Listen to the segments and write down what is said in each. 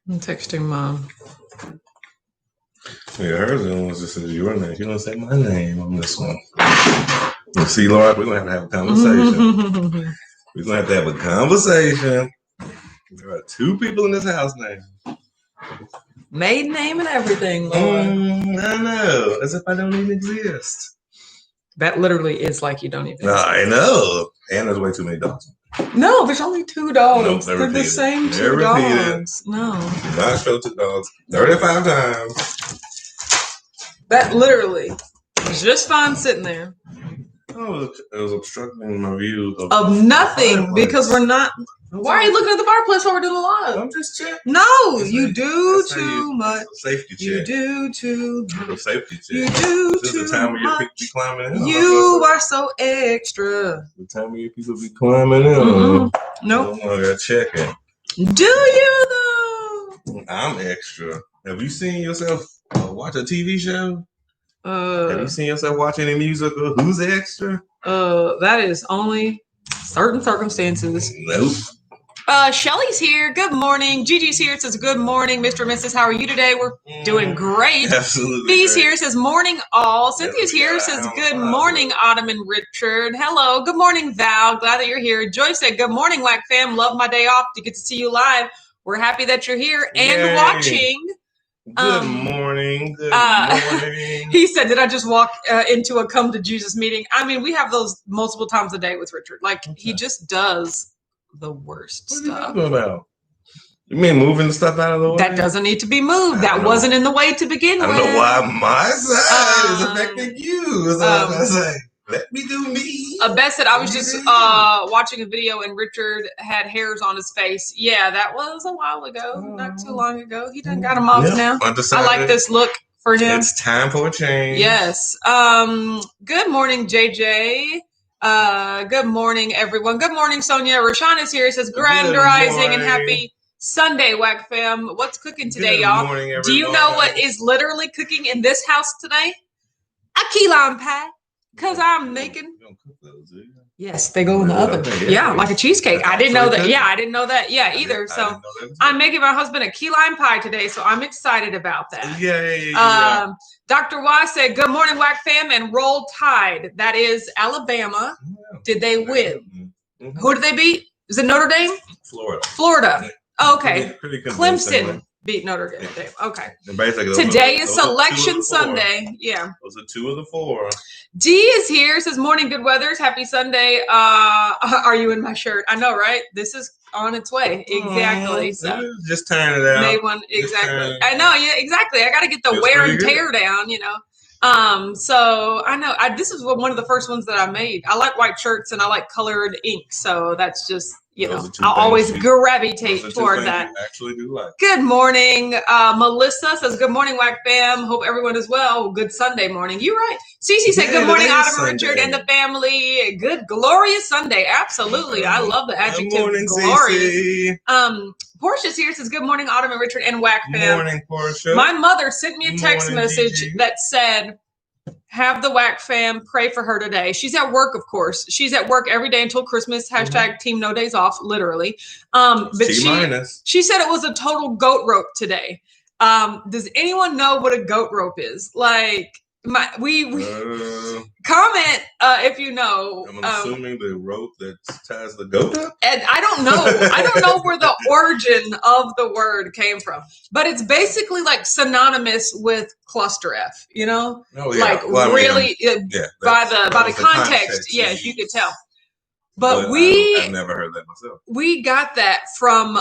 I'm texting Mom. Yeah, hers was just says your name. She don't say my name on this one. You see, Laura, we're gonna have a conversation. We're gonna have to have a conversation. There are two people in this house now. Maiden name and everything, Laura. I know. As if I don't even exist. That literally is like you don't even exist. I know. And there's way too many dogs. No, there's only 2 dogs. Nope, they're the same 2 dogs. No. Do not show 2 dogs 35 times. That literally was just fine sitting there. Oh, it was obstructing my view of nothing because we're not. Why are you looking at the fireplace while we're doing the live? I'm just checking. No, you do too much. Safety check. You do too much. Safety check. You do this too is the time much. When your people be climbing in. You are so extra. The time when your people be climbing in. Mm-hmm. Nope. I gotta check it. Do you though? I'm extra. Have you seen yourself watch a TV show? Have you seen yourself watching any musical? Who's extra? That is only certain circumstances. Nope. Shelly's here. Good morning. Gigi's here. It says good morning, Mr. and Mrs. How are you today? We're doing great. Absolutely. Bee's here. Says morning all. Cynthia's here. Says good morning, Autumn and Richard. Hello. Good morning, Val. Glad that you're here. Joyce said good morning, WAC fam. Love my day off to get to see you live. We're happy that you're here and watching. Good morning. Good morning. He said, did I just walk into a come to Jesus meeting? I mean, we have those multiple times a day with Richard. Like, he just does the worst stuff. What are you talking about? You mean moving the stuff out of the way? That doesn't need to be moved. That wasn't in the way to begin with. I don't know why my side is affecting you. Is all I'm saying. Let me do me. Beth said, I was just watching a video and Richard had hairs on his face. Yeah, that was a while ago, not too long ago. He done got them off now. I like this look for him. It's time for a change. Yes. Good morning, JJ. Good morning, everyone. Good morning, Sonia. Rashawn is here. It says grand rising and happy Sunday, WAC fam. What's cooking today, y'all? Morning, do you know what is literally cooking in this house today? A key lime pie. Because I'm making. You don't cook those, do you? Yes, they go in the oven. Yeah, like a cheesecake. I didn't know that. Yeah, I didn't know that. Yeah, either. So I'm making my husband a key lime pie today. So I'm excited about that. Yeah. Dr. Y said, good morning, WAC fam, and roll tide. That is Alabama. Yeah. Did they win? Mm-hmm. Who did they beat? Is it Notre Dame? Florida. Okay. Pretty Clemson beat Notre Dame. Okay. Today is Selection Sunday. Yeah. Those are 2 of the 4. D is here. Says morning, good weathers. Happy Sunday. Are you in my shirt? I know, right? This is on its way. Exactly. So just tearing it out. Made one. Exactly. I know. Yeah. Exactly. I got to get the wear and tear down. You know. So I know. This is one of the first ones that I made. I like white shirts and I like colored ink. So that's just. You know, I'll always gravitate toward that. Actually do like. Good morning. Melissa says, good morning, WAC fam. Hope everyone is well. Good Sunday morning. You're right. Cece said, good morning, Autumn, Richard, and the family. Good, glorious Sunday. Absolutely. I love the adjective glorious. Portia's here. Says, good morning, Autumn and Richard and WAC fam. Good morning, Portia. My mother sent me a text message that said, have the WAC fam pray for her today. She's at work, of course. She's at work every day until Christmas. # team no days off, literally. But she said it was a total goat rope today. Does anyone know what a goat rope is? Like, we comment if you know. I'm assuming the rope that ties the goat up. And I don't know. I don't know where the origin of the word came from, but it's basically like synonymous with cluster F. You know, like really by the context. Yes, you could tell. But I've never heard that myself. We got that from.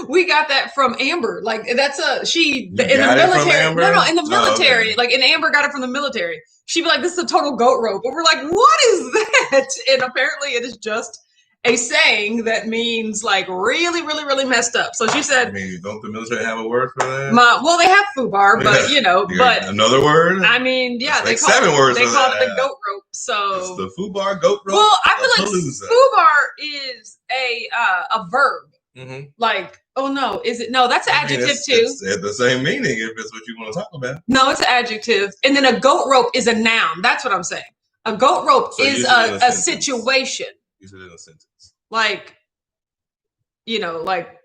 We got that from Amber. Like that's in the military. No, in the military. Like, and Amber got it from the military. She'd be like, "This is a total goat rope," but we're like, "What is that?" And apparently, it is just a saying that means like really, really, really messed up. So she said, I mean, don't the military have a word for that? Well, they have FUBAR, but you know, but another word. I mean, yeah, they call 7 words. They call it the goat rope. So it's the FUBAR goat rope. Well, I feel like FUBAR is a verb. Mm-hmm. Like, oh no, is it? No, that's an adjective too. It's the same meaning if it's what you want to talk about. No, it's an adjective, and then a goat rope is a noun. That's what I'm saying. A goat rope is a situation. Use it in a sentence. Like, like,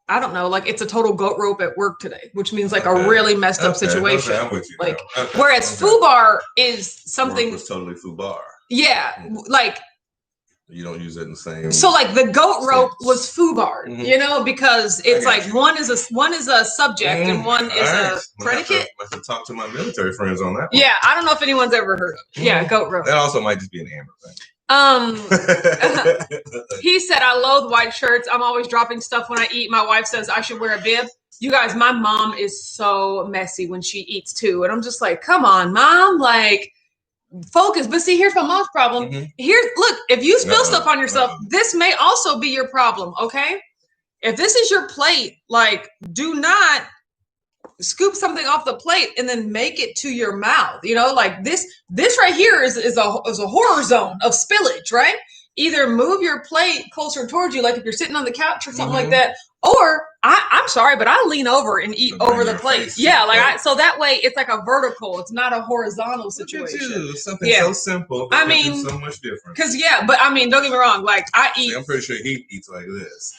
I don't know, like it's a total goat rope at work today, which means like a really messed up situation. Okay, I'm with you. Like, whereas foobar is something. Work was totally foobar. Yeah, like. You don't use it in the same. So like the goat rope was foobar, because it's like one is a subject and one is a predicate. I have to talk to my military friends on that one. Yeah, I don't know if anyone's ever heard of it. Yeah, goat rope. That also might just be an Amber thing. He said, I loathe white shirts. I'm always dropping stuff when I eat. My wife says I should wear a bib. You guys, my mom is so messy when she eats too. And I'm just like, come on, mom, like focus. But see, here's my mom's problem. Look, if you spill stuff on yourself, this may also be your problem. Okay. If this is your plate, like do not scoop something off the plate and then make it to your mouth. Like this right here is a horror zone of spillage, right? Either move your plate closer towards you, like if you're sitting on the couch or something like that, or I'm sorry, but I lean over and eat over the plate. Yeah, like so that way it's like a vertical. It's not a horizontal situation. Something so simple. I mean, so much different. Because but I mean, don't get me wrong. Like I eat. See, I'm pretty sure he eats like this.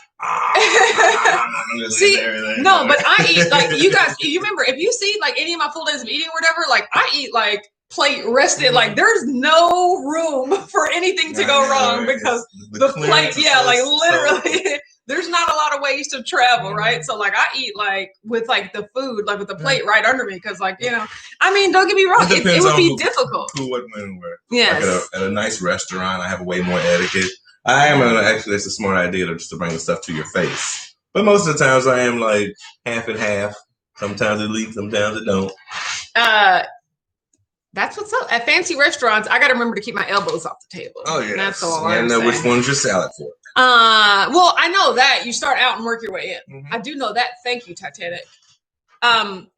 See, no, but I eat like you guys. You remember if you see like any of my full days of eating or whatever, like I eat like plate rested. Like there's no room for anything to go wrong because the plate. Yeah, like literally. There's not a lot of ways to travel, right? So like I eat like with like the food, like with the plate right under me, because like I mean, don't get me wrong, it would be difficult. Who, what, when, where? Yes. Like at a nice restaurant, I have way more etiquette. I am actually, it's a smart idea just to bring the stuff to your face. But most of the times I am like half and half. Sometimes it leaks, sometimes it don't. That's what's up. At fancy restaurants, I got to remember to keep my elbows off the table. Oh, yeah. That's all I'm saying. And which one's your salad for? Well, I know that. You start out and work your way in. I do know that. Thank you, Titanic.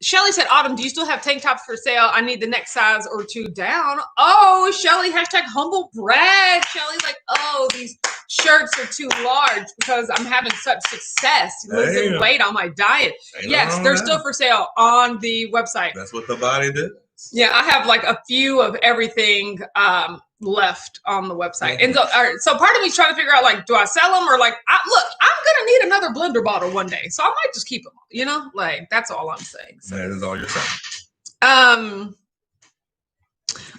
Shelly said, Autumn, do you still have tank tops for sale? I need the next size or two down. Oh, Shelly, #humble brag. Shelly's like, oh, these shirts are too large because I'm having such success losing weight on my diet. Yes, they're still for sale on the website. That's what the body did. Yeah, I have like a few of everything left on the website. And so part of me is trying to figure out, like, do I sell them or like, look, I'm going to need another blender bottle one day. So I might just keep them, like that's all I'm saying. So. That is all you're saying.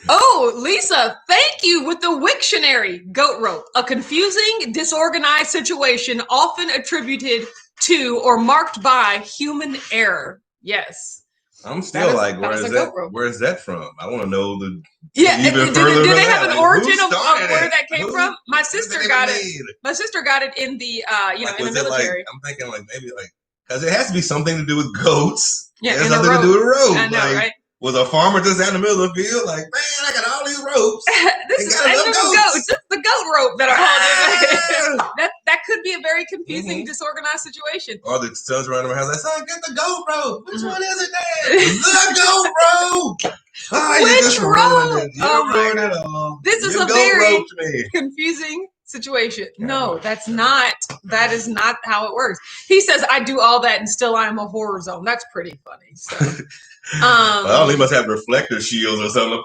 Oh, Lisa, thank you with the Wiktionary. Goat rope, a confusing, disorganized situation often attributed to or marked by human error. Yes. I'm still where's that from? I want to know the. Yeah, do they have an origin of where that came from? My sister got it. My sister got it in the in the military. I'm thinking like maybe like because it has to be something to do with goats. Yeah, it has something to do with ropes. I know, right? Was a farmer just out in the middle of the field like, man, I got all these ropes. This is goats. It's the goat rope that are holding. That could be a very confusing, disorganized situation. Or the sons around my house like, son, get the goat rope. Which one is it, Dad? The goat rope. Which rope? Oh my! This is a very confusing situation. No, that's not. That is not how it works. He says, I do all that and still I am a horror zone. That's pretty funny. So. Well, he must have reflector shields or something.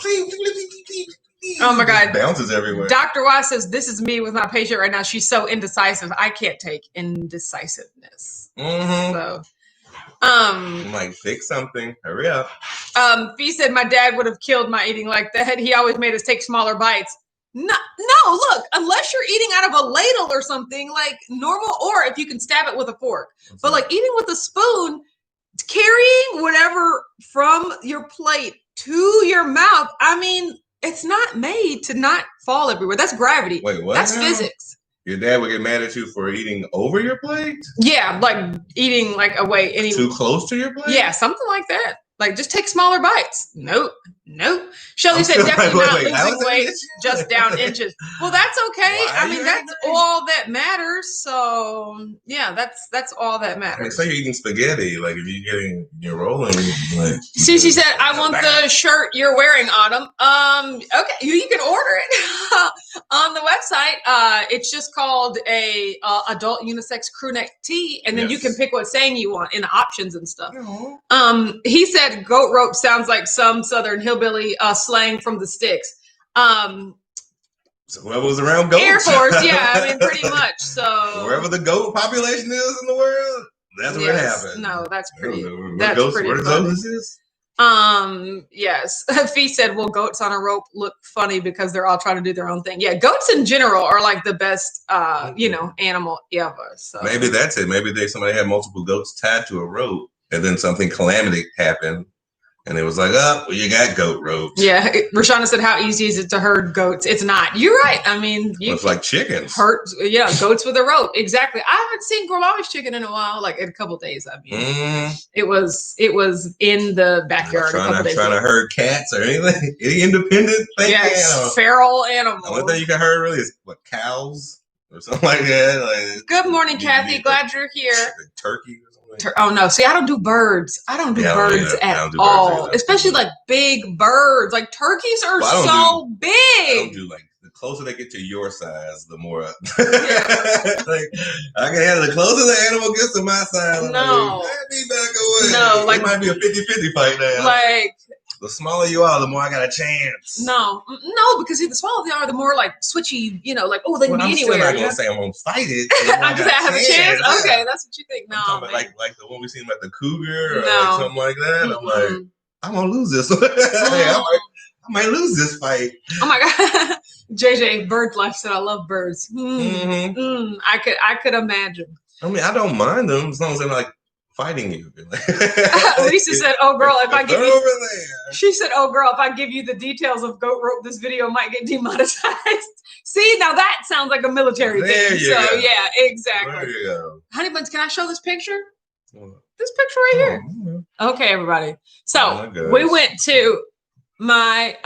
Oh my God. It bounces everywhere. Dr. Y says, this is me with my patient right now. She's so indecisive. I can't take indecisiveness. So, like, fix something. Hurry up. Fee said, my dad would have killed my eating like that. He always made us take smaller bites. No, look, unless you're eating out of a ladle or something like normal, or if you can stab it with a fork. But like eating with a spoon, carrying whatever from your plate to your mouth, I mean, it's not made to not fall everywhere. That's gravity. Wait, what? That's physics. Your dad would get mad at you for eating over your plate? Yeah, like eating like away. Too close to your plate? Yeah, something like that. Like just take smaller bites. Nope. Shelly said definitely not losing weight, just down inches. Well, that's okay. I mean, that's all that matters. So yeah, that's all that matters. I mean, say you're eating spaghetti, like if you're rolling. Like, Cece said, I want the shirt you're wearing, Autumn. Okay, you can order it on the website. It's just called a adult unisex crew neck tee, and then you can pick what saying you want in the options and stuff. He said goat rope sounds like some Southern hillbilly slang from the sticks. So whoever was around goats. Air Force, yeah, I mean, pretty much. So wherever the goat population is in the world, that's where it happened. No, that's pretty. Where goats is? Yes. Fee said, "Well, goats on a rope look funny because they're all trying to do their own thing." Yeah, goats in general are like the best, animal ever. So maybe that's it. Maybe somebody had multiple goats tied to a rope, and then something calamity happened. And it was like, oh, well, you got goat ropes. Yeah. Rashana said, how easy is it to herd goats? It's not. You're right. I mean, it's like chickens. Goats with a rope. Exactly. I haven't seen grandma's chicken in a while, like in a couple of days. I mean, it was in the backyard. I'm trying to herd cats or anything. Any independent thing. Yes, feral animals. The only thing you can herd really is cows or something like that. Like, good morning, Kathy. Glad you're here. Turkey. Oh no! See, I don't do birds. I don't do birds at all. Especially like big birds. Like turkeys are so big. I don't do the closer they get to your size, the more. Like I can handle the closer the animal gets to my size. No, let me back away. No, it might be a 50-50 fight now. Like the smaller you are, the more I got a chance. No, because the smaller they are, the more like switchy. They can be anywhere. I'm still not gonna say I'm gonna fight it. I'm gonna have a chance. Okay, that's what you think. No, I'm talking about like the one we seen about the cougar or something like that. Mm-hmm. I'm like, I'm gonna lose this. I might lose this fight. Oh my god, JJ Bird Life said, "I love birds." I could imagine. I mean, I don't mind them as long as they're like fighting you. Lisa said, "Oh girl, if I give you," over there. She said, "Oh girl, if I give you the details of goat rope, this video might get demonetized." See, now that sounds like a military thing. So yeah, exactly. There you go. Honey buns, can I show this picture? This picture right here. Okay, everybody. So we went to my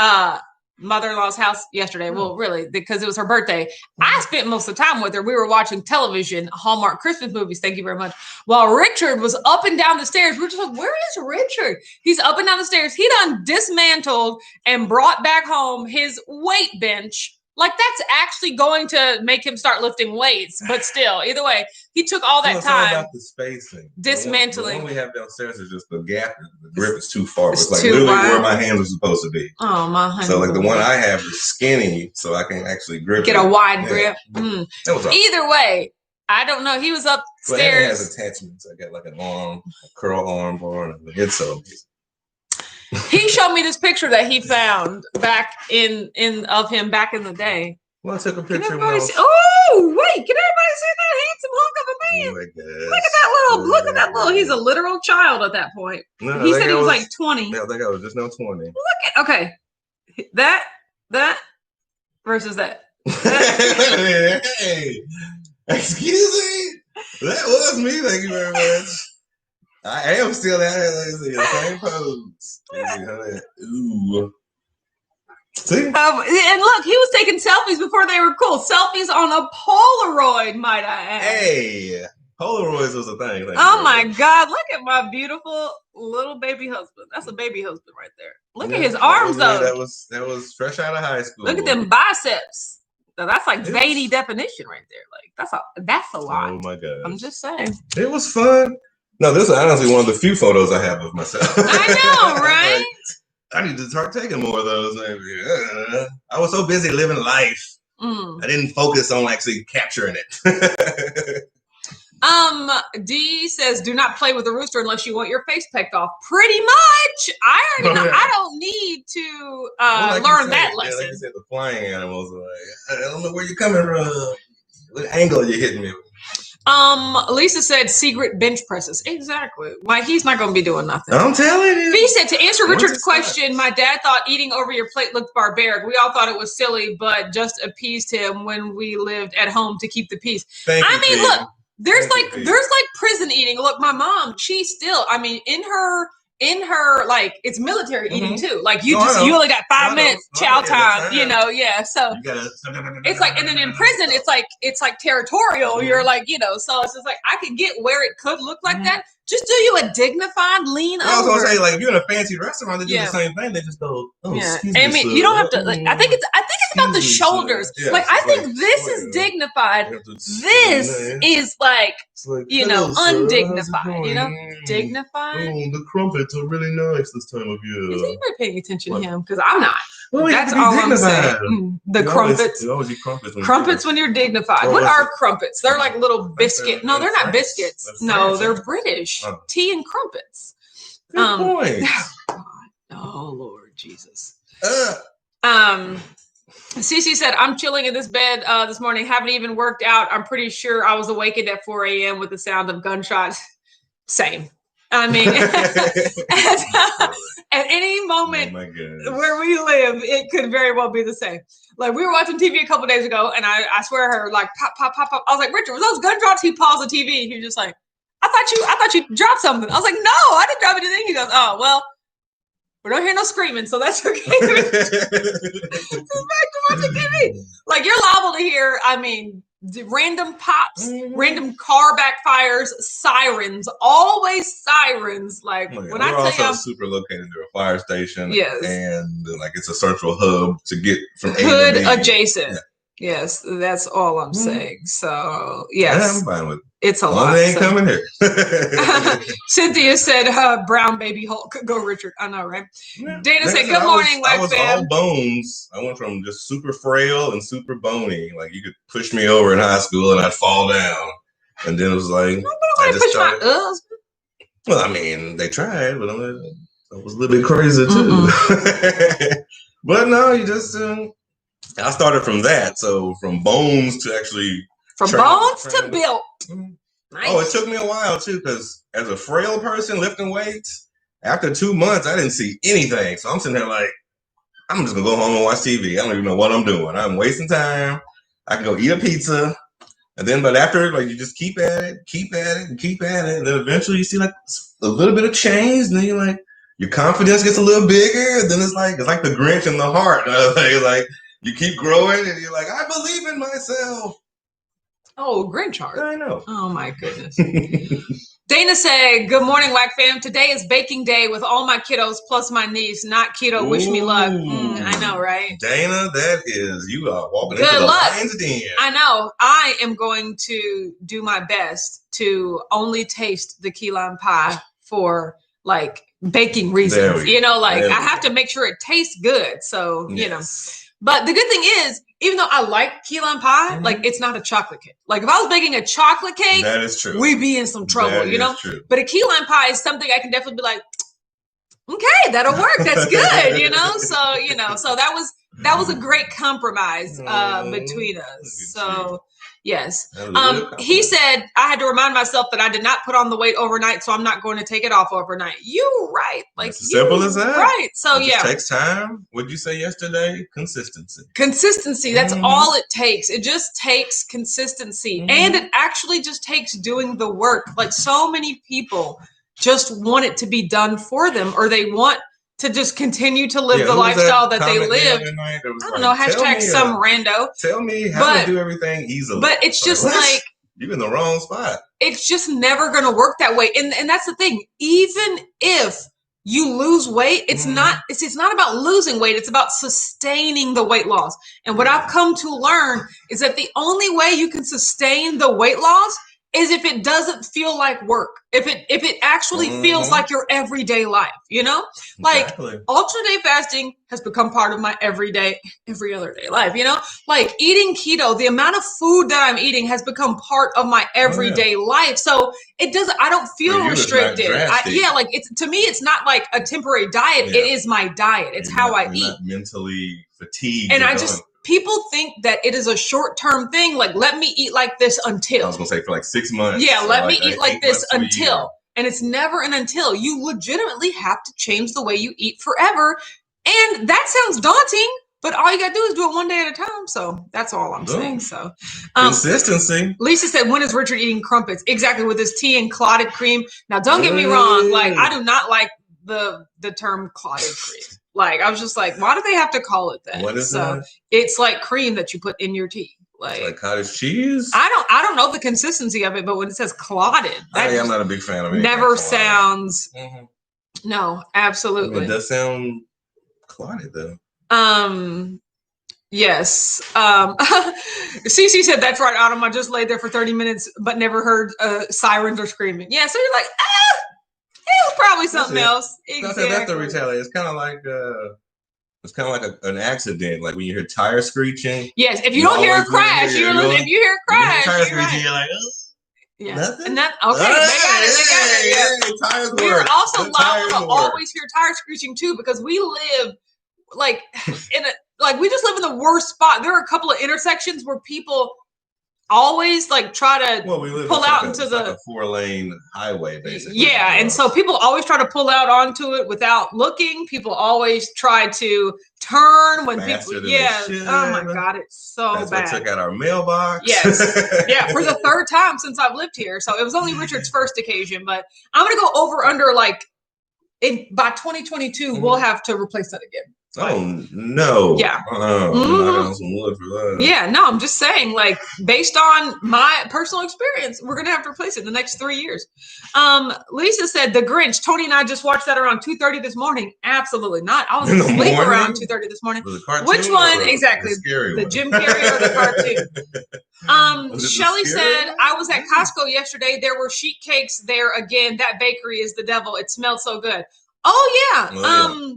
mother-in-law's house yesterday. Well, really, because it was her birthday. I spent most of the time with her. We were watching television, Hallmark Christmas movies. Thank you very much. While Richard was up and down the stairs, we're just like, where is Richard? He's up and down the stairs. He done dismantled and brought back home his weight bench. Like that's actually going to make him start lifting weights, but still, either way, he took all that time. It's all about the spacing. Dismantling. The one we have downstairs is just the gap. The grip is too far. It's like literally where my hands are supposed to be. Oh my! So like the one I have is skinny, so I can actually get a wide grip. That was either way. I don't know. He was upstairs. Well, it has attachments. I got like an arm, a curl arm bar, and it's so. He showed me this picture that he found back of him back in the day. Well, I took a picture. Oh, wait! Can everybody see that handsome hunk of a man? Oh, look at that little. He's a literal child at that point. No, he said he was like 20. Yeah, I think I was just now 20. Look at okay, that versus that. Hey, excuse me. That was me. Thank you very much. I am still out here, the same pose. Ooh. See? And look, he was taking selfies before they were cool. Selfies on a Polaroid, might I add. Hey, Polaroids was a thing. Oh my God, look at my beautiful little baby husband. That's a baby husband right there. Look at his arms, though. That was fresh out of high school. Look at them biceps. So that's like veiny definition right there. Like that's a lot. Oh my God. I'm just saying. It was fun. No, this is honestly one of the few photos I have of myself. I know, right? I need to start taking more of those. I was so busy living life. I didn't focus on actually capturing it. D says, do not play with a rooster unless you want your face pecked off. Pretty much. I already know. I don't need to learn that lesson. Like you said, the flying animals are like, I don't know where you're coming from. What angle are you hitting me with? Lisa said secret bench presses. Exactly. Why he's not going to be doing nothing. I'm telling you. He said, to answer Richard's question, my dad thought eating over your plate looked barbaric. We all thought it was silly, but just appeased him when we lived at home to keep the peace. I mean, look, there's like prison eating. Look, my mom, she's still, I mean, in her like it's military eating too. Like you only got 5 minutes chow time, you know. Yeah, so it's like, and then in prison it's like territorial. You're like, you know, so it's just like I could get where it could look like that. Just do you a dignified lean over. I was gonna say, like, if you're in a fancy restaurant, they do the same thing. They just go, excuse me, I mean, you don't have to. Like, I think it's about the shoulders. Yeah, like, I think this is dignified. This is like, you know, undignified. You know, dignified. Oh, the crumpets are really nice this time of year. Is anybody paying attention to him? Because I'm not. Well, that's all I'm saying. The crumpets. You always eat crumpets. Crumpets when you're dignified. What are crumpets? They're like little biscuit. No, they're not biscuits. No, they're British. Tea and crumpets. Good point. Oh Lord Jesus. Cece said, I'm chilling in this bed this morning. Haven't even worked out. I'm pretty sure I was awakened at 4 a.m. with the sound of gunshots. Same. I mean, at any moment where we live, it could very well be the same. Like we were watching TV a couple days ago, and I swear I heard like pop, pop, pop, pop. I was like, Richard, was those gun drops? He paused the TV. He was just like, I thought you dropped something. I was like, no, I didn't drop anything. He goes, oh, well, we don't hear no screaming, so that's okay. Just back to watching TV. Like you're liable to hear, I mean, random pops, random car backfires, sirens, always sirens. Like when I tell you, we're also super located near a fire station. Yes, and like it's a central hub to get from hood A to B. adjacent. Yeah. Yes, that's all I'm saying. So yes, yeah, I'm fine with it. It's a lot. They ain't coming here. Cynthia said, brown baby Hulk. Go, Richard. I know, right? Yeah. Dana said, good morning, I was all bones. I went from just super frail and super bony. Like, you could push me over in high school and I'd fall down. And then it was like, I just started. Well, I mean, they tried, but I was a little bit crazy, too. But no, you just, I started from that. So, from bones to actually. From bones to built. Nice. Oh, it took me a while too, because as a frail person lifting weights, after 2 months, I didn't see anything. So I'm sitting there like, I'm just gonna go home and watch TV. I don't even know what I'm doing. I'm wasting time. I can go eat a pizza, and then but after like you just keep at it, and then eventually you see like a little bit of change, and then you're like your confidence gets a little bigger. And then it's like the Grinch in the heart. Like you keep growing, and you're like, I believe in myself. Oh, Grinch heart. I know. Oh, my goodness. Dana said, good morning, WAC fam. Today is baking day with all my kiddos plus my niece. Not keto. Ooh. Wish me luck. I know, right? Dana, that is, you are walking into the lion's den. I know. I am going to do my best to only taste the key lime pie for, like, baking reasons. You know, like, I have to make sure it tastes good. So, you know. But the good thing is, even though I like key lime pie, like it's not a chocolate cake. Like if I was baking a chocolate cake, that is true. We'd be in some trouble, you know? True. But a key lime pie is something I can definitely be like, okay, that'll work. That's good, you know? So, you know, so that was a great compromise between us. So yes. He said I had to remind myself that I did not put on the weight overnight, so I'm not going to take it off overnight. You're right. Like it's as simple as that. Right. So it just takes time. What'd you say yesterday? Consistency. That's all it takes. It just takes consistency. And it actually just takes doing the work. Like so many people just want it to be done for them, or they want to just continue to live the lifestyle that they live. I don't know, hashtag some rando. Tell me how to do everything easily. But it's just like you're in the wrong spot. It's just never going to work that way. And that's the thing. Even if you lose weight, it's not about losing weight. It's about sustaining the weight loss. And what I've come to learn is that the only way you can sustain the weight loss is if it doesn't feel like work. If it actually feels like your everyday life, you know? Like alternate day fasting has become part of my every other day life, you know? Like eating keto, the amount of food that I'm eating has become part of my everyday life. So I don't feel restricted. Like to me, it's not like a temporary diet. It is my diet. It's how I eat. Not mentally fatigued. And people think that it is a short-term thing. Like, let me eat like this until. I was going to say for like 6 months. Yeah, let me eat like this until. And it's never an until. You legitimately have to change the way you eat forever. And that sounds daunting, but all you got to do is do it one day at a time. So that's all I'm saying. So consistency. Lisa said, when is Richard eating crumpets? Exactly, with his tea and clotted cream. Now, don't get me wrong. Like, I do not like the term clotted cream. Like, I was just like, why do they have to call it that? What is that? It's like cream that you put in your tea. Like cottage cheese? I don't know the consistency of it, but when it says clotted, I'm not a big fan of it. Never sounds. No, absolutely. It does sound clotted though. Yes. Cece said, that's right, Autumn. I just laid there for 30 minutes, but never heard sirens or screaming. Yeah, so you're like, it was probably something else. Exactly. That's the retaliation. It's kind of like It's kind of like an accident, like when you hear tires screeching. Yes, if you don't hear a crash, if you hear a crash, tires screeching, you're like, yeah. Nothing? And that okay, they got it. Yeah. Tires We're work. also liable to always hear tires screeching too, because we live like we just live in the worst spot. There are a couple of intersections where people always like try to pull out into the like a 4-lane highway, basically. Yeah, and so people always try to pull out onto it without looking. People always try to turn when faster people. Oh my God, it's so That's bad. what took out our mailbox. Yes, yeah, for the third time since I've lived here. So it was only Richard's first occasion, but I'm gonna go over under like by 2022 we'll have to replace that again. Oh no! Yeah. On some wood for that. Yeah, no, I'm just saying, like, based on my personal experience, we're gonna have to replace it in the next 3 years. Lisa said The Grinch. Tony and I just watched that around 2:30 this morning. Absolutely not. I was asleep around 2:30 this morning. Which one exactly? The Jim Carrey or the cartoon? Shelly said, I was at Costco yesterday. There were sheet cakes there again. That bakery is the devil. It smelled so good. Oh yeah.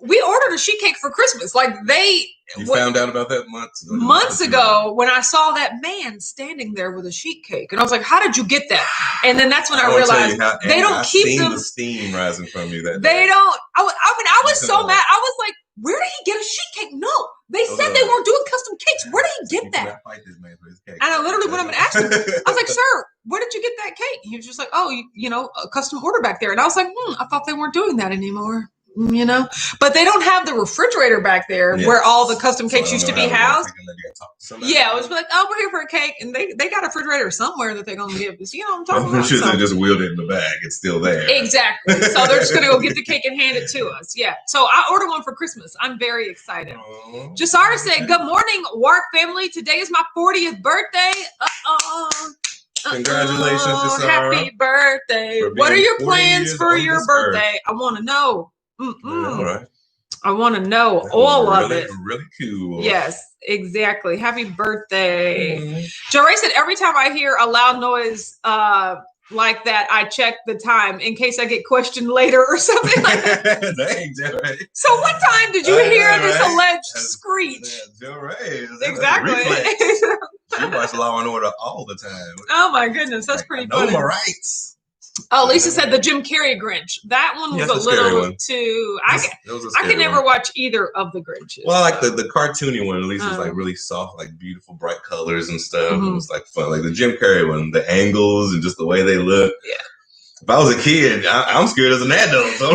We ordered a sheet cake for Christmas. Like You found out about that months ago when I saw that man standing there with a sheet cake, and I was like, "How did you get that?" And then that's when I realized they don't keep them. The steam rising from you. That they don't. I mean, I was so mad. I was like, "Where did he get a sheet cake?" No, they said they weren't doing custom cakes. Where did he get that? Fight this man for his cake. And I literally went up and asked him. I was like, "Sir, where did you get that cake?" He was just like, "Oh, you know, a custom order back there." And I was like, I thought they weren't doing that anymore. You know, but they don't have the refrigerator back there where all the custom cakes used to be housed. Yeah, I was like, oh, we're here for a cake, and they got a refrigerator somewhere that they're gonna give us. You know what I'm talking about? Sure, they just wheeled it in the bag. It's still there. Exactly. So they're just gonna go get the cake and hand it to us. Yeah. So I ordered one for Christmas. I'm very excited. Jasara said, "Good morning, Wark family. Today is my 40th birthday. Congratulations, Jasara. Happy birthday. What are your plans for your birthday? I want to know. All right. I want to know all of it. Really cool. Yes, exactly. Happy birthday. Joe Ray said, every time I hear a loud noise like that, I check the time in case I get questioned later or something like that. Dang, Joe Ray. So what time did you hear this alleged screech? Joe Ray. Exactly. You watch Law and Order all the time. Oh my goodness, that's pretty funny. Know my rights. Oh, Lisa said the Jim Carrey Grinch. That one was a little too. I can never watch either of the Grinches. Well, I like the cartoony one. At least it's like really soft, like beautiful, bright colors and stuff. It was like fun. Like the Jim Carrey one, the angles and just the way they look. Yeah. If I was a kid, I'm scared as an adult. So.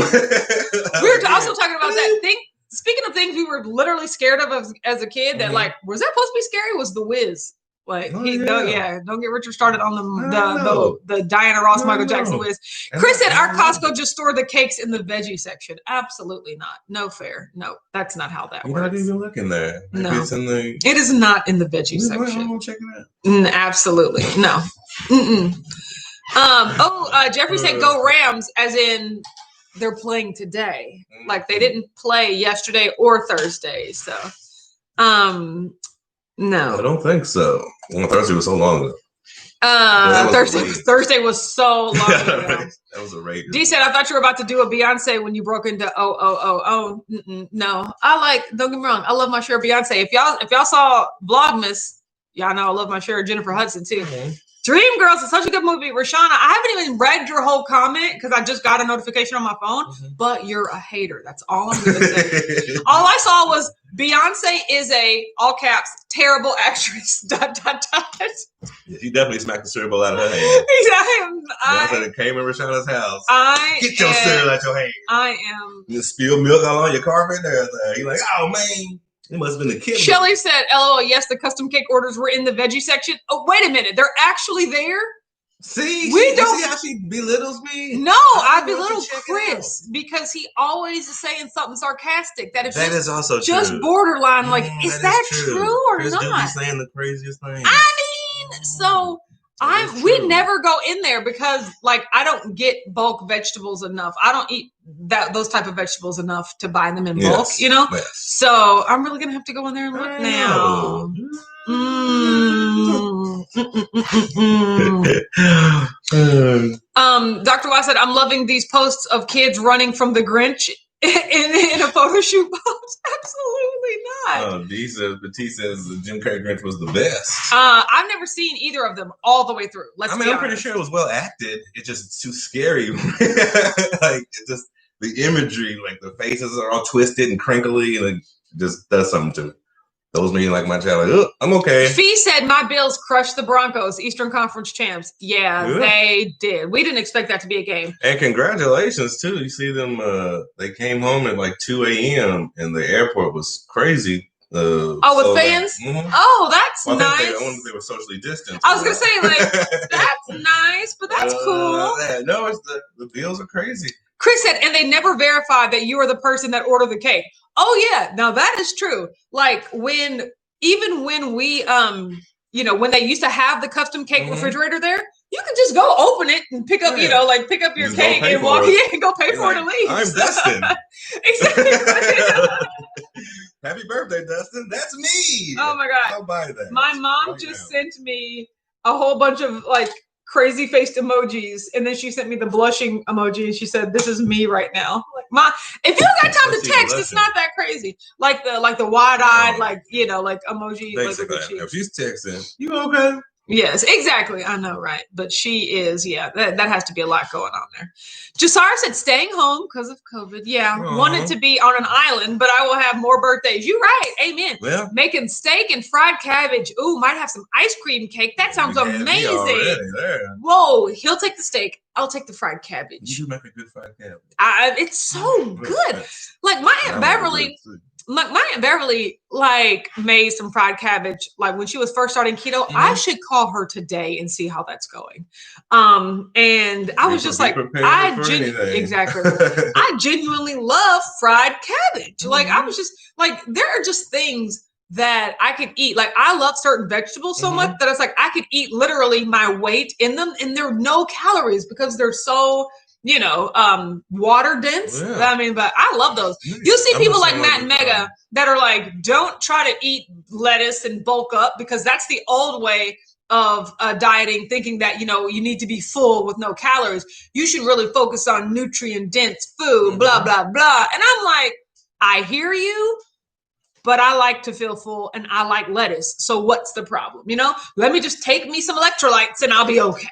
We were also talking about that thing. Speaking of things we were literally scared of as a kid, that like, was that supposed to be scary? Was The Wiz. Like don't get Richard started on the Diana Ross, Michael Jackson Wiz. Chris said our Costco just stored the cakes in the veggie section. Absolutely not. No fair. No, that's not how that works. You're not even looking there. Maybe no, it's in the... it is not in the veggie section. We'll check it out. Absolutely no. Jeffrey said go Rams, as in they're playing today. Like they didn't play yesterday or Thursday. So no, I don't think so. Well, Thursday was so long ago. Thursday was so long ago. That was a Raiders. D said, I thought you were about to do a Beyonce when you broke into no. Don't get me wrong, I love my share of Beyonce. If y'all saw Vlogmas, y'all know I love my share of Jennifer Hudson too. Dreamgirls is such a good movie. Rashana, I haven't even read your whole comment because I just got a notification on my phone, but you're a hater. That's all I'm going to say. All I saw was Beyonce is a, all caps, terrible actress, ... Yeah, she definitely smacked the cereal out of her hand. Beyonce came in Rashana's house. Get your cereal out your hand. I am. You spill milk all on your carpet and everything. You're like, oh, man. It must have been the kid. Shelly said, LOL, yes, the custom cake orders were in the veggie section. Oh, wait a minute. They're actually there? See? See how she belittles me? No, I belittle Chris because he always is saying something sarcastic. That is also just true. Borderline. Like, is that true or Chris not? Chris do be saying the craziest thing. I mean, so... we never go in there because like I don't get bulk vegetables enough. I don't eat those type of vegetables enough to buy them in bulk, you know? Yes. So I'm really gonna have to go in there and look now. Dr. Wise said, I'm loving these posts of kids running from the Grinch in a photo shoot box? Absolutely not. Oh, D says the Jim Carrey Grinch was the best. I've never seen either of them all the way through. I'm pretty sure it was well acted. It's just too scary. Like it just the imagery, like the faces are all twisted and crinkly, and it just does something to it. Those me like my child, like, oh, I'm okay. Fee said my Bills crushed the Broncos, Eastern Conference champs. Yeah, they did. We didn't expect that to be a game. And congratulations, too. You see them, they came home at like 2 a.m. and the airport was crazy. With fans? Mm-hmm. Oh, that's nice. I wonder if they were socially distanced. I was going to say, like, that's nice, but that's cool. Yeah, no, the Bills are crazy. Chris said, and they never verified that you are the person that ordered the cake. Oh yeah, now that is true. Like when we, when they used to have the custom cake refrigerator there, you could just go open it and pick up, pick up your cake and walk in and go pay for it and leave. I'm Dustin. Exactly. Happy birthday, Dustin. That's me. Oh my God. I'll buy that. My mom just sent me a whole bunch of like crazy faced emojis, and then she sent me the blushing emoji, and she said, "This is me right now." Like, if you don't got time to text, it's not that crazy. Like the wide eyed, like emoji. Basically, if she's texting, you okay? Yes, exactly. I know, right? But she is, that has to be a lot going on there. Jasara said staying home because of COVID. Yeah, wanted to be on an island, but I will have more birthdays. You're right. Amen. Well, making steak and fried cabbage. Ooh, might have some ice cream cake. That sounds amazing. Whoa, he'll take the steak. I'll take the fried cabbage. You do make a good fried cabbage. It's so good. Like my Aunt Beverly. My Aunt Beverly made some fried cabbage when she was first starting keto. I should call her today and see how that's going. And I was just like, exactly. I genuinely love fried cabbage. Like I was just like, there are just things that I could eat. Like I love certain vegetables so much that it's like I could eat literally my weight in them, and there are no calories because they're so water dense. Yeah. I mean, but I love those. You see people like Matt and Mega that are like, don't try to eat lettuce and bulk up because that's the old way of dieting, thinking that, you need to be full with no calories. You should really focus on nutrient dense food, blah, blah, blah. And I'm like, I hear you, but I like to feel full and I like lettuce. So what's the problem? Let me just take me some electrolytes and I'll be okay,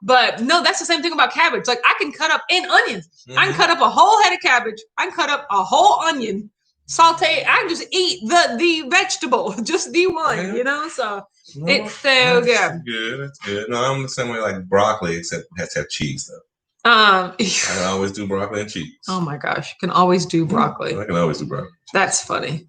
But no, that's the same thing about cabbage. Like I can cut up onions. I can cut up a whole head of cabbage. I can cut up a whole onion, saute. I can just eat the vegetable, just the one, So it's so good. That's good. No, I'm the same way like broccoli, except it has to have cheese though. I can always do broccoli and cheese. Oh my gosh, you can always do broccoli. I can always do broccoli. That's funny.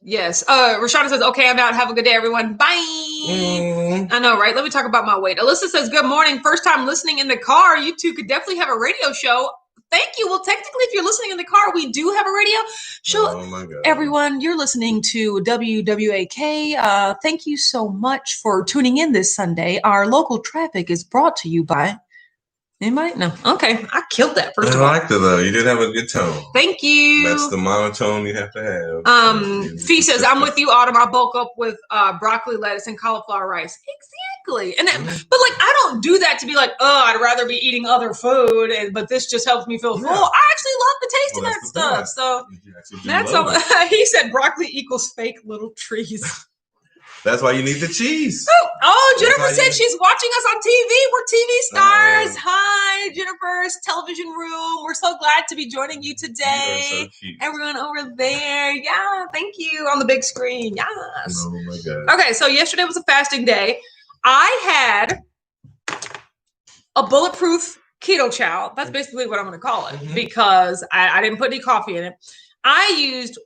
Yes. Rashada says, okay, I'm out. Have a good day, everyone. Bye. I know, right? Let me talk about my weight. Alyssa says, good morning. First time listening in the car. You two could definitely have a radio show. Thank you. Well, technically, if you're listening in the car, we do have a radio show. Oh my God. Everyone, you're listening to WWAK. Thank you so much for tuning in this Sunday. Our local traffic is brought to you by... Anybody? No. Okay. I killed that first of all. I liked it though. You did have a good tone. Thank you. That's the monotone you have to have. Fee says, I'm with you, Autumn. I bulk up with broccoli, lettuce, and cauliflower rice. Exactly. And but I don't do that to be like, I'd rather be eating other food, but this just helps me feel full. I actually love the taste of that stuff. So that's all. He said broccoli equals fake little trees. That's why you need the cheese. Oh, Jennifer said she's watching us on TV. We're TV stars. Hi, Jennifer's television room. We're so glad to be joining you today. So everyone over there. Yeah, thank you. On the big screen. Yes. Oh, my God. Okay, so yesterday was a fasting day. I had a bulletproof keto chow. That's basically what I'm going to call it because I didn't put any coffee in it. I used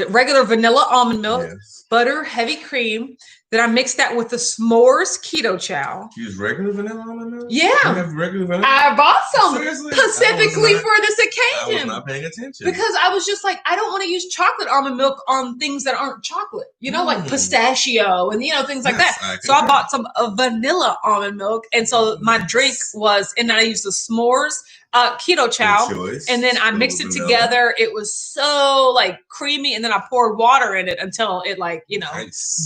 regular vanilla almond milk, butter, heavy cream. Then I mixed that with the s'mores keto chow. You use regular vanilla almond milk? Yeah. You have regular vanilla? I bought some specifically for this occasion. I was not paying attention. Because I was just like, I don't want to use chocolate almond milk on things that aren't chocolate. Like pistachio and, things like that. So I bought some vanilla almond milk. And so my drink was, and then I used the s'mores keto chow, and then I mixed it together. It was so creamy, and then I poured water in it until it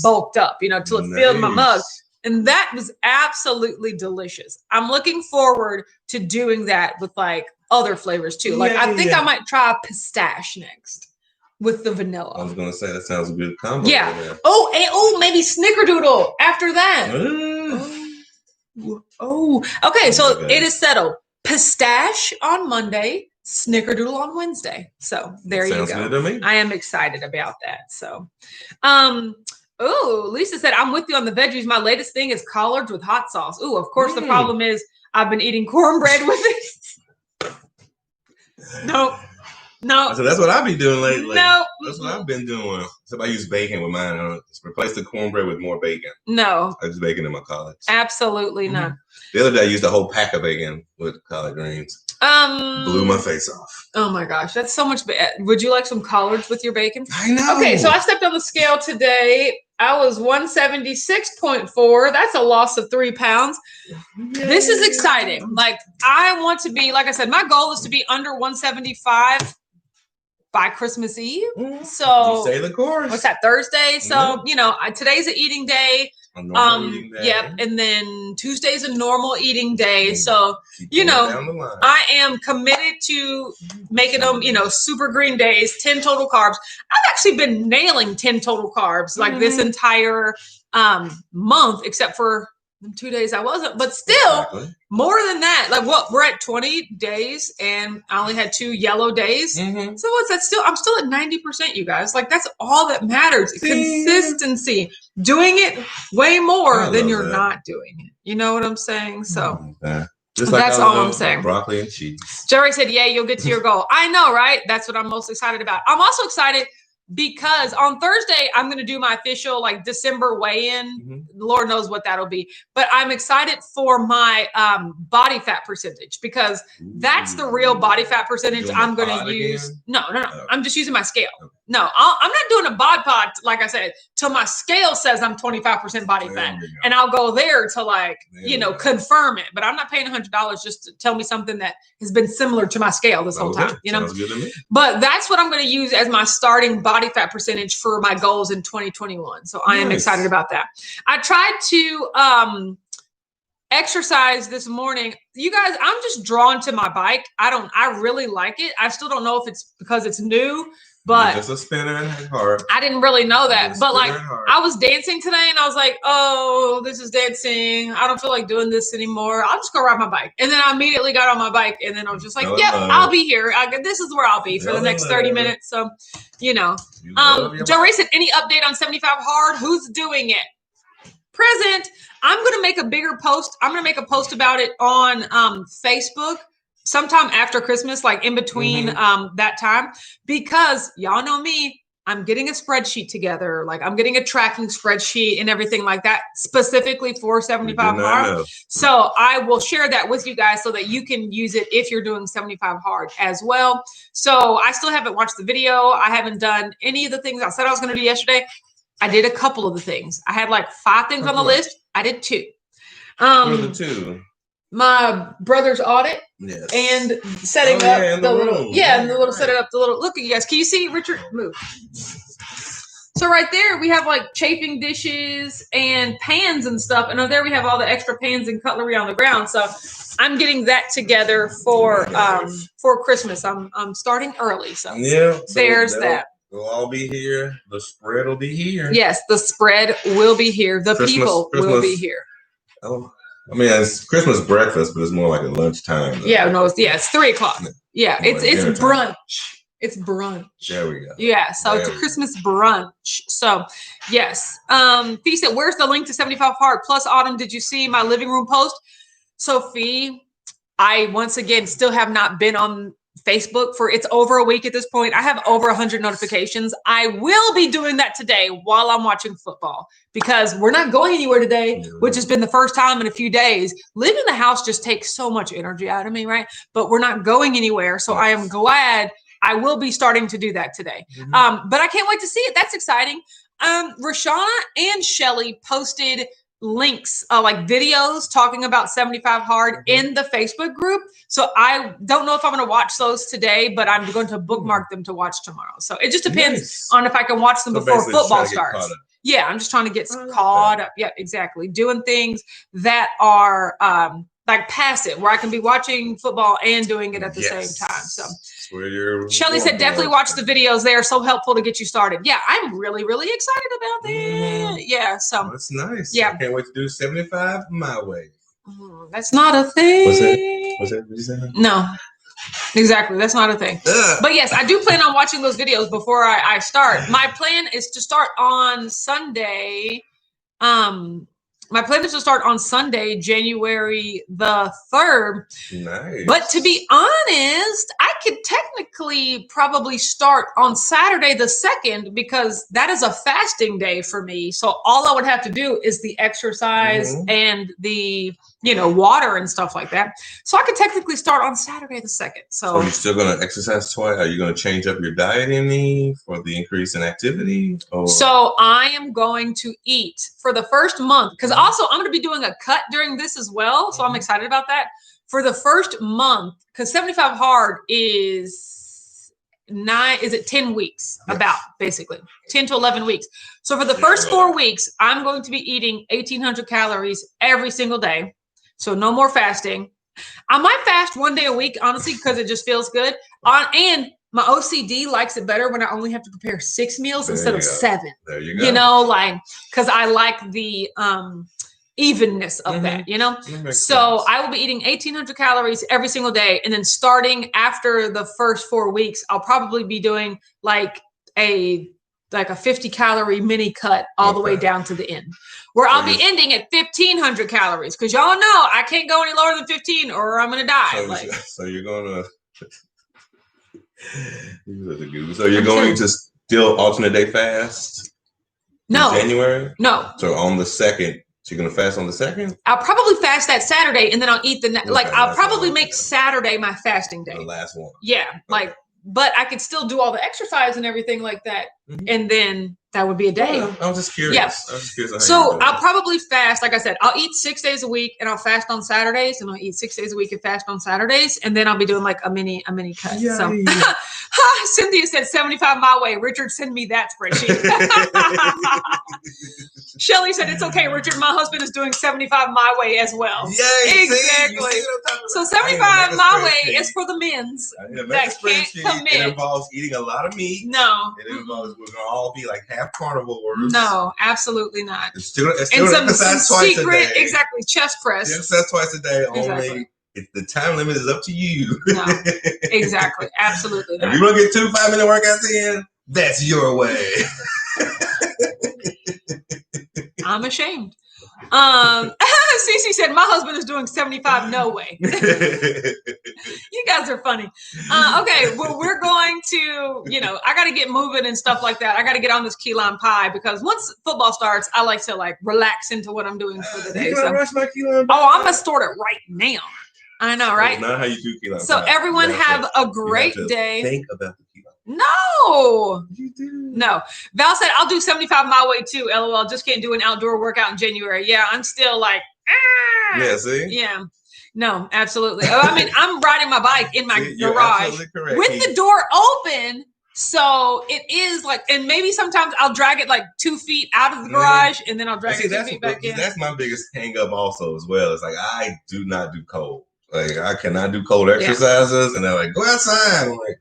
bulked up, till it filled my mug. And that was absolutely delicious. I'm looking forward to doing that with like other flavors too. Like I think I might try pistache next with the vanilla. I was gonna say that sounds a good combo. Yeah. Oh, and maybe snickerdoodle after that. Okay. So it is settled. Pistache on Monday, snickerdoodle on Wednesday. So there you go. Sounds good to me. I am excited about that. So, Lisa said, I'm with you on the veggies. My latest thing is collards with hot sauce. Oh, of course, the problem is I've been eating cornbread with it. Nope. No. So that's what I've been doing lately. No. That's what I've been doing. So I use bacon with mine. Replace the cornbread with more bacon. No. I use bacon in my collards. Absolutely not. The other day I used a whole pack of bacon with collard greens. Blew my face off. Oh my gosh, that's so much. Would you like some collards with your bacon? I know. Okay, so I stepped on the scale today. I was 176.4. That's a loss of 3 pounds. Yay. This is exciting. Like I want to be, like I said, my goal is to be under 175 by Christmas Eve. So you say the course. What's that, Thursday? So, today's an eating day. A normal eating day. Yep. And then Tuesday's a normal eating day. So, I am committed to making them, super green days, 10 total carbs. I've actually been nailing 10 total carbs like this entire month, except for the 2 days I wasn't, but still more than that. Like we're at 20 days and I only had 2 yellow days. So what's that still? I'm still at 90%, you guys. Like that's all that matters. Consistency, doing it way more than you're not doing it. You know what I'm saying? So that's all I'm saying. Broccoli and cheese. Jerry said, yeah, you'll get to your goal. I know, right? That's what I'm most excited about. I'm also excited because on Thursday, I'm going to do my official December weigh-in. Lord knows what that'll be. But I'm excited for my body fat percentage because that's the real body fat percentage I'm going to use. Again? No. I'm just using my scale. No, I'm not doing a bod pod, like I said, till my scale says I'm 25% body fat. And I'll go there to confirm it. But I'm not paying $100 just to tell me something that has been similar to my scale this whole time. Sounds good to me. But that's what I'm going to use as my starting body fat percentage for my goals in 2021. So I am excited about that. I tried to exercise this morning. You guys, I'm just drawn to my bike. I really like it. I still don't know if it's because it's new, but just a spinner and hard. I didn't really know that. But I was dancing today and I was like, oh, this is dancing. I don't feel like doing this anymore. I'll just go ride my bike. And then I immediately got on my bike and then I was just like, I'll be here. This is where I'll be for the next 30 minutes. So, Joe Ray said, any update on 75 hard? Who's doing it? Present. I'm going to make a bigger post. I'm going to make a post about it on Facebook sometime after Christmas, like in between that time, because y'all know me, I'm getting a spreadsheet together. Like I'm getting a tracking spreadsheet and everything like that specifically for 75 hard. So I will share that with you guys so that you can use it if you're doing 75 hard as well. So I still haven't watched the video. I haven't done any of the things I said I was going to do yesterday. I did a couple of the things. I had 5 things on the list. I did 2. What are the 2? My brother's audit and setting up the little, setting up the little, look at you guys. Can you see Richard? Move. So right there, we have chafing dishes and pans and stuff. And over there, we have all the extra pans and cutlery on the ground. So I'm getting that together for Christmas. I'm starting early. So there's that. We'll all be here. The spread will be here. Yes, the spread will be here. The people will be here. Oh, I mean, it's Christmas breakfast, but it's more like a lunchtime. It's 3 o'clock. Yeah, it's brunch. It's brunch. There we go. Yeah, so it's a Christmas brunch. So, yes. Fee said, where's the link to 75 hard? Plus, Autumn, did you see my living room post? So, Fee, I once again still have not been on Facebook for it's over a week at this point. I have over 100 notifications. I will be doing that today while I'm watching football because we're not going anywhere today, which has been the first time in a few days. Leaving the house just takes so much energy out of me, right? But we're not going anywhere. So I am glad I will be starting to do that today. But I can't wait to see it. That's exciting. Rashana and Shelly posted links, videos talking about 75 hard in the Facebook group. So I don't know if I'm going to watch those today, but I'm going to bookmark them to watch tomorrow. So it just depends on if I can watch them before football starts. Yeah, I'm just trying to get caught up. Yeah, exactly. Doing things that are like passive, where I can be watching football and doing it at the same time. So Shelly said, definitely watch the videos. They are so helpful to get you started. Yeah, I'm really, really excited about that. Yeah, so that's nice. Yeah, I can't wait to do 75 my way. That's not a thing. What's that? What you say? No. Exactly. That's not a thing. But yes, I do plan on watching those videos before I start. My plan is to start on Sunday. My plan is to start on Sunday, January the 3rd. Nice. But to be honest, I could technically probably start on Saturday the 2nd because that is a fasting day for me. So all I would have to do is the exercise and the water and stuff like that. So I could technically start on Saturday the 2nd. So you're still going to exercise twice? Are you going to change up your diet any for the increase in activity? Or? So I am going to eat for the first month because also I'm going to be doing a cut during this as well. So I'm excited about that. For the first month, because 75 hard is 10 weeks, about basically 10 to 11 weeks. So for the first 4 weeks, I'm going to be eating 1,800 calories every single day. So no more fasting. I might fast one day a week, honestly, because it just feels good. And my OCD likes it better when I only have to prepare 6 meals instead of 7. There you go. Because I like the evenness of that, So I will be eating 1,800 calories every single day. And then starting after the first 4 weeks, I'll probably be doing like a 50-calorie mini cut all the way down to the end, where I'll be ending at 1,500 calories. Because y'all know I can't go any lower than 15 or I'm going to die. So you're going to... So you're going to still alternate day fast? No. In January? No. So on the 2nd, so you're going to fast on the 2nd? I'll probably fast that Saturday and then I'll eat I'll probably make Saturday my fasting day. The last one. Yeah. But I could still do all the exercise and everything like that. And then that would be a day. I was just curious. Yeah. I was just curious. So I'll probably fast, like I said, I'll eat 6 days a week and I'll fast on Saturdays, and I'll eat 6 days a week and fast on Saturdays. And then I'll be doing like a mini cut. Yeah. So Cynthia said 75 my way. Richard, send me that spreadsheet. Shelly said, it's okay, Richard. My husband is doing 75 my way as well. Yay, exactly. So 75 my way is for the men's that can't commit. It involves eating a lot of meat. No. It involves, we're going to all be like half carnivores. No, absolutely not. It's still some twice a day. Exactly, chest press. Exercise twice a day. Exactly. Only if the time limit is up to you. No, exactly. Absolutely not. If you want to get 2 5-minute workouts in, that's your way. I'm ashamed. Cece said, my husband is doing 75 no way. You guys are funny. Okay, well, we're going to, I got to get moving and stuff like that. I got to get on this key lime pie because once football starts, I like to relax into what I'm doing for the day. Rush my key lime pie. Oh, I'm going to start it right now. I know, right? That's not how you do key lime pie. So everyone have a great day. Think about the key lime. No. You do. No. Val said, I'll do 75 my way too. LOL. Just can't do an outdoor workout in January. Yeah, I'm still Yeah, see? Yeah. No, absolutely. I'm riding my bike in my garage with the door open. So it is and maybe sometimes I'll drag it 2 feet out of the garage and then I'll drag it 2 feet back in. That's my biggest hang up also as well. It's I do not do cold. I cannot do cold exercises. And they're like, go outside. I'm like,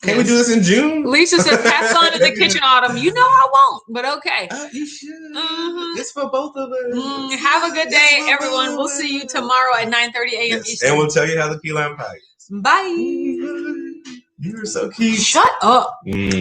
can we do this in June? Lisa said, pass on in the kitchen, Autumn. You know I won't, but okay. You should. It's for both of us. Have a good day, everyone. We'll see you tomorrow at 9:30 a.m. Eastern. And we'll tell you how the key lime pie is. Bye. You're so cute. Shut up.